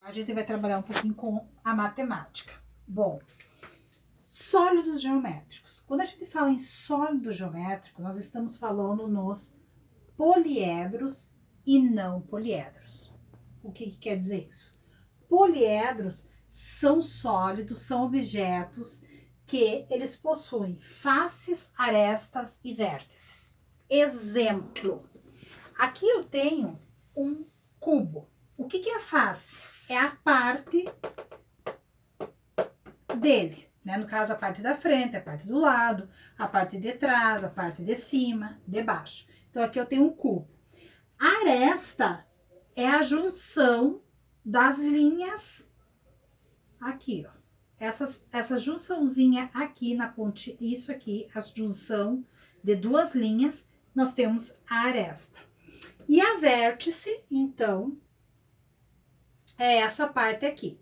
A gente vai trabalhar um pouquinho com a matemática. Bom, sólidos geométricos. Quando a gente fala em sólido geométrico, nós estamos falando nos poliedros e não poliedros. O que quer dizer isso? Poliedros são sólidos, são objetos que eles possuem faces, arestas e vértices. Exemplo, aqui eu tenho um cubo. O que é a face? É a parte dele, né? No caso, a parte da frente, a parte do lado, a parte de trás, a parte de cima, de baixo. Então, aqui eu tenho um cubo. A aresta é a junção das linhas aqui, ó. Essa junçãozinha aqui na ponte, isso aqui, a junção de duas linhas, nós temos a aresta. E a vértice, então, é essa parte aqui,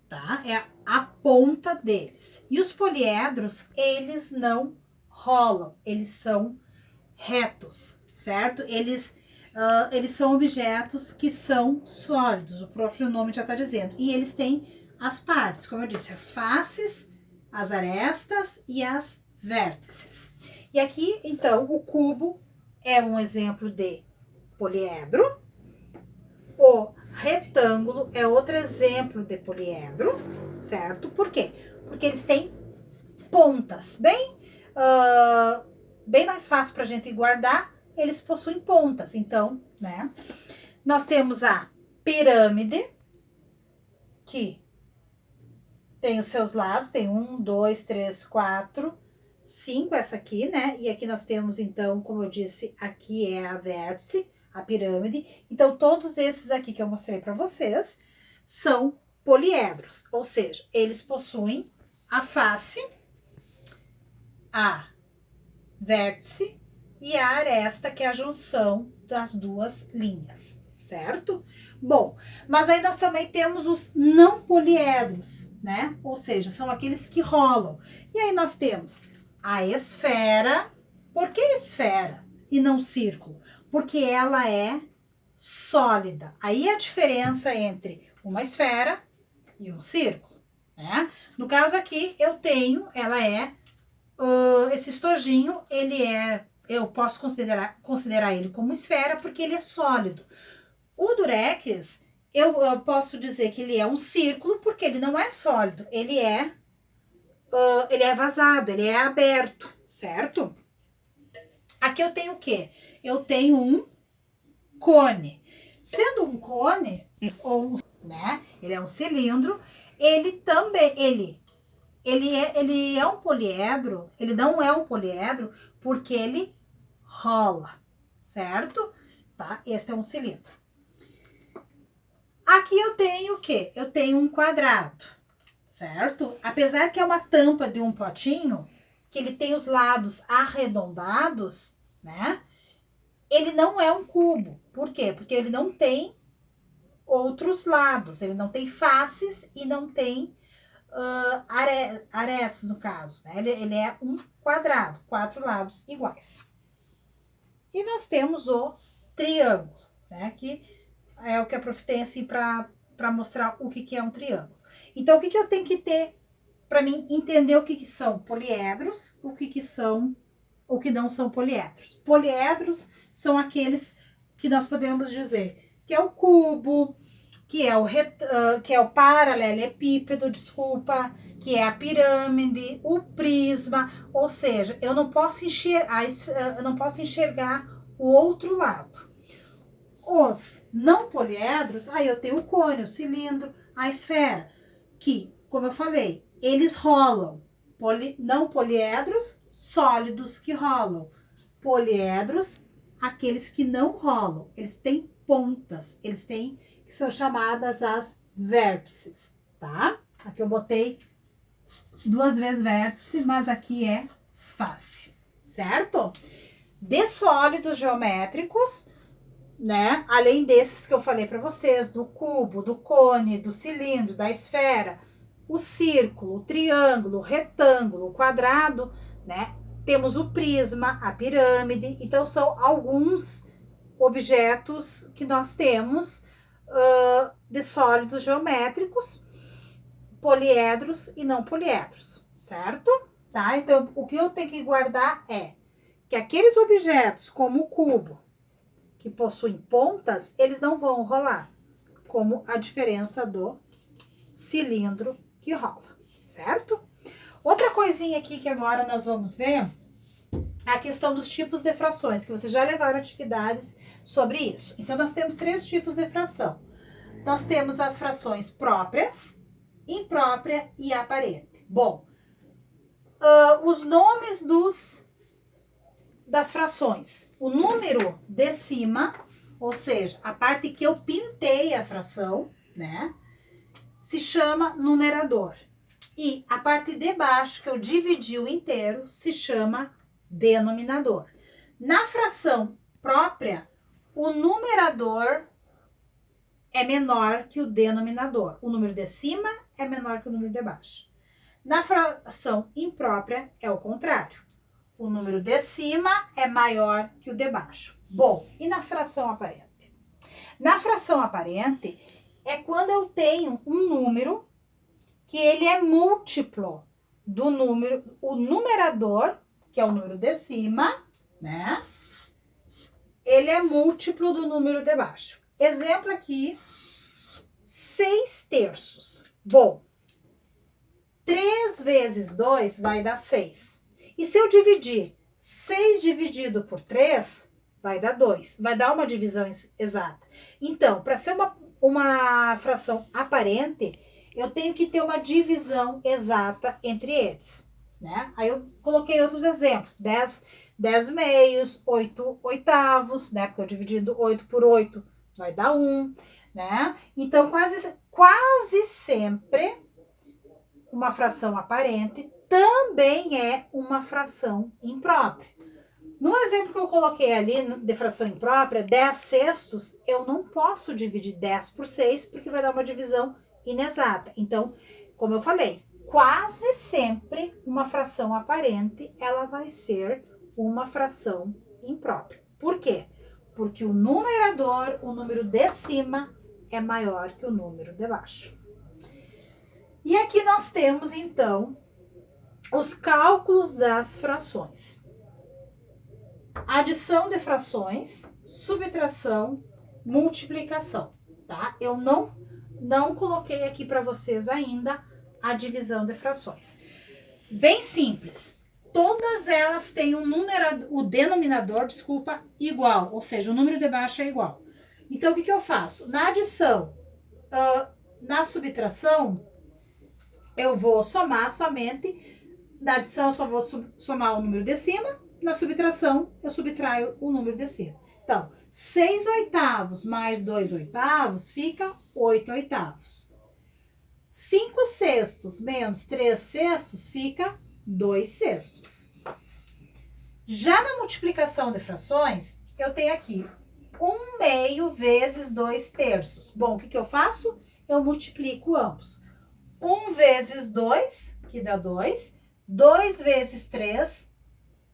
tá? É a ponta deles. E os poliedros, eles não rolam, eles são retos, certo? Eles são objetos que são sólidos, o próprio nome já está dizendo. E eles têm as partes, como eu disse, as faces, as arestas e as vértices. E aqui, então, o cubo é um exemplo de poliedro. O retângulo é outro exemplo de poliedro, certo? Por quê? Porque eles têm pontas, bem mais fácil para a gente guardar, eles possuem pontas. Então, né? Nós temos a pirâmide, que tem os seus lados, tem 1, 2, 3, 4, 5, essa aqui, né? E aqui nós temos, então, como eu disse, aqui é a vértice, a pirâmide. Então, todos esses aqui que eu mostrei para vocês são poliedros, ou seja, eles possuem a face, a vértice e a aresta, que é a junção das duas linhas, certo? Bom, mas aí nós também temos os não poliedros, né? Ou seja, são aqueles que rolam. E aí nós temos a esfera. Por que esfera e não círculo? Porque ela é sólida. Aí a diferença entre uma esfera e um círculo, né? No caso aqui, eu tenho, ela é, esse estojinho, ele é, eu posso considerar ele como esfera porque ele é sólido. O durex, eu posso dizer que ele é um círculo porque ele não é sólido, ele é vazado, ele é aberto, certo? Aqui eu tenho o quê? Eu tenho um cone. Sendo um cone, ou, né, ele é um cilindro, ele também, ele é um poliedro, ele não é um poliedro porque ele rola, certo? Tá? Esse é um cilindro. Aqui eu tenho o quê? Eu tenho um quadrado, certo? Apesar que é uma tampa de um potinho, que ele tem os lados arredondados, né? Ele não é um cubo. Por quê? Porque ele não tem outros lados, ele não tem faces e não tem arestas, no caso, né? Ele é um quadrado, 4 lados iguais. E nós temos o triângulo, né? Que é o que a prof tem assim para mostrar o que é um triângulo. Então, o que eu tenho que ter para mim entender o que são poliedros, o que não são poliedros? Poliedros são aqueles que nós podemos dizer que é o cubo, que é o paralelepípedo, desculpa, que é a pirâmide, o prisma, ou seja, eu não posso enxergar o outro lado. Os não poliedros, aí eu tenho o cone, o cilindro, a esfera, que, como eu falei, eles rolam. Não poliedros, sólidos que rolam. Poliedros, aqueles que não rolam. Eles têm pontas, eles têm, que são chamadas as vértices, tá? Aqui eu botei 2 vezes vértice, mas aqui é face, certo? De sólidos geométricos, né? Além desses que eu falei para vocês, do cubo, do cone, do cilindro, da esfera, o círculo, o triângulo, o retângulo, o quadrado, né? Temos o prisma, a pirâmide. Então, são alguns objetos que nós temos de sólidos geométricos, poliedros e não poliedros, certo? Tá? Então, o que eu tenho que guardar é que aqueles objetos, como o cubo, que possuem pontas, eles não vão rolar, como a diferença do cilindro que rola, certo? Outra coisinha aqui que agora nós vamos ver é a questão dos tipos de frações, que vocês já levaram atividades sobre isso. Então, nós temos 3 tipos de fração. Nós temos as frações próprias, imprópria e aparente. Bom, os nomes das frações. O número de cima, ou seja, a parte que eu pintei a fração, né, se chama numerador. E a parte de baixo, que eu dividi o inteiro, se chama denominador. Na fração própria, o numerador é menor que o denominador. O número de cima é menor que o número de baixo. Na fração imprópria, é o contrário. O número de cima é maior que o de baixo. Bom, e na fração aparente? Na fração aparente, é quando eu tenho um número que ele é múltiplo do número, o numerador, que é o número de cima, né? Ele é múltiplo do número de baixo. Exemplo aqui, 6/3. Bom, 3 vezes 2 vai dar 6. E se eu dividir 6 dividido por 3, vai dar 2. Vai dar uma divisão exata. Então, para ser uma fração aparente, eu tenho que ter uma divisão exata entre eles, né? Aí eu coloquei outros exemplos. 10 meios, 8 oitavos, né? Porque eu dividindo 8 por 8 vai dar 1, né? Então, quase sempre uma fração aparente também é uma fração imprópria. No exemplo que eu coloquei ali de fração imprópria, 10/6, eu não posso dividir 10 por 6, porque vai dar uma divisão inexata. Então, como eu falei, quase sempre uma fração aparente, ela vai ser uma fração imprópria. Por quê? Porque o numerador, o número de cima, é maior que o número de baixo. E aqui nós temos, então, os cálculos das frações. Adição de frações, subtração, multiplicação, tá? Eu não coloquei aqui para vocês ainda a divisão de frações. Bem simples. Todas elas têm o denominador, igual, ou seja, o número de baixo é igual. Então, o que eu faço? Na adição, na subtração, eu vou somar somente. Na adição, eu só vou somar o número de cima. Na subtração, eu subtraio o número de cima. Então, 6 oitavos mais 2 oitavos fica 8 oitavos. 5/6 menos 3/6 fica 2/6. Já na multiplicação de frações, eu tenho aqui 1/2 vezes 2/3. Bom, o que eu faço? Eu multiplico ambos. 1 vezes 2, que dá 2. 2 vezes 3,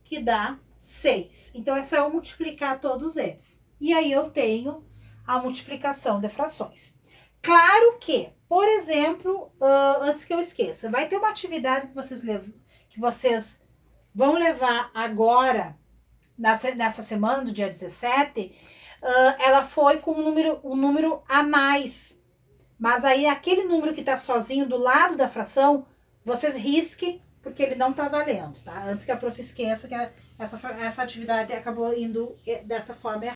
que dá 6. Então, é só eu multiplicar todos eles. E aí, eu tenho a multiplicação de frações. Claro que, por exemplo, antes que eu esqueça, vai ter uma atividade que vocês vão levar agora, nessa semana do dia 17, ela foi com um número a mais. Mas aí, aquele número que está sozinho do lado da fração, vocês risquem, porque ele não tá valendo, tá? Antes que a prof esqueça que essa atividade acabou indo dessa forma errada.